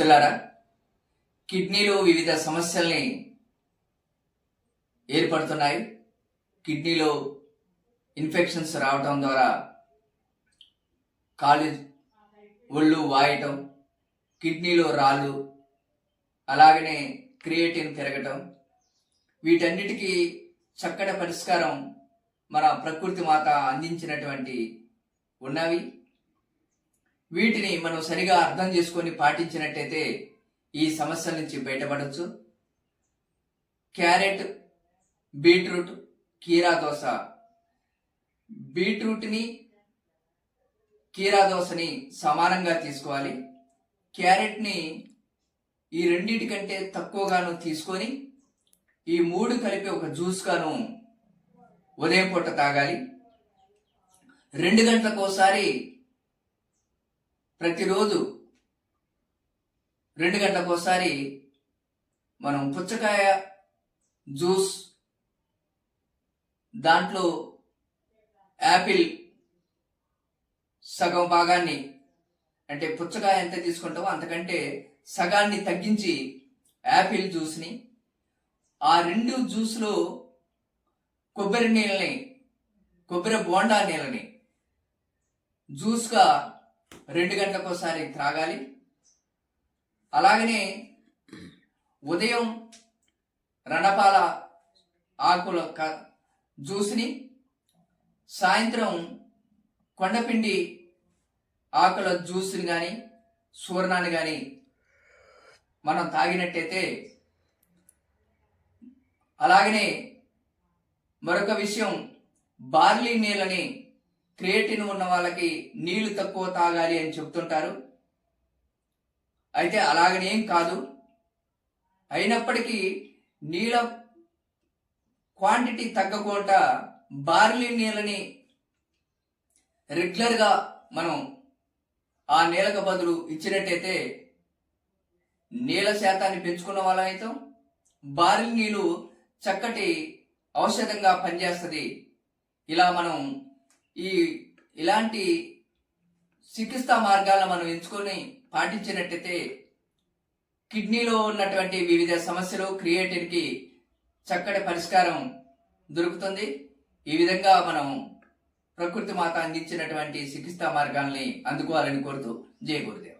మిత్రులారా, కిడ్నీలో వివిధ సమస్యల్ని ఏర్పడుతున్నాయి. కిడ్నీలో ఇన్ఫెక్షన్స్ రావటం ద్వారా కాళ్ళు ఒళ్ళు వాయటం, కిడ్నీలో రాళ్ళు, అలాగనే క్రియేటిన్ పెరగటం, వీటన్నిటికీ చక్కటి పరిష్కారం మన ప్రకృతి మాత అందించినటువంటి ఉన్నవి. వీటిని మనం సరిగా అర్థం చేసుకొని పాటించినట్టయితే ఈ సమస్యల నుంచి బయటపడవచ్చు. క్యారెట్, బీట్రూట్, కీరా దోస. బీట్రూట్ని, కీరా దోసని సమానంగా తీసుకోవాలి. క్యారెట్ని ఈ రెండింటికంటే తక్కువగాను తీసుకొని ఈ మూడు కలిపి ఒక జ్యూస్గాను ఉదయం పూట తాగాలి. 2 గంటలకోసారి, ప్రతిరోజు 2 గంటలకోసారి మనం పుచ్చకాయ జ్యూస్, దాంట్లో యాపిల్ సగం భాగాన్ని, అంటే పుచ్చకాయ ఎంత తీసుకుంటామో అంతకంటే సగాన్ని తగ్గించి యాపిల్ జ్యూస్ని, ఆ 2 జ్యూస్లో కొబ్బరి నీళ్ళని, కొబ్బరి బోండా నీళ్ళని జ్యూస్గా 2 గంటలకోసారి త్రాగాలి. అలాగనే ఉదయం రణపాల ఆకుల జ్యూస్ని, సాయంత్రం కొండపిండి ఆకుల జ్యూస్ని కానీ సూర్ణాన్ని కానీ మనం తాగినట్టయితే, అలాగనే మరొక విషయం, బార్లీ నీళ్ళని, క్రియేటిన్ ఉన్న వాళ్ళకి నీళ్లు తక్కువ తాగాలి అని చెప్తుంటారు. అయితే అలాగనేం కాదు. అయినప్పటికీ నీళ్ళ క్వాంటిటీ తగ్గకుండా బార్లీ నీళ్ళని రెగ్యులర్గా మనం ఆ నీళ్ళకు బదులు ఇచ్చినట్టయితే నీళ్ళ శాతాన్ని పెంచుకున్న వాళ్ళం అవుతాం. బార్లీ నీళ్ళు చక్కటి ఔషధంగా పనిచేస్తుంది. ఇలా మనం ఇలాంటి చికిత్సా మార్గాలను మనం ఎంచుకొని పాటించినట్టయితే కిడ్నీలో ఉన్నటువంటి వివిధ సమస్యలు, క్రియేటిన్కి చక్కటి పరిష్కారం దొరుకుతుంది. ఈ విధంగా మనం ప్రకృతి మాత అందించినటువంటి చికిత్సా మార్గాల్ని అందుకోవాలని కోరుతూ జై గురుదేవ్.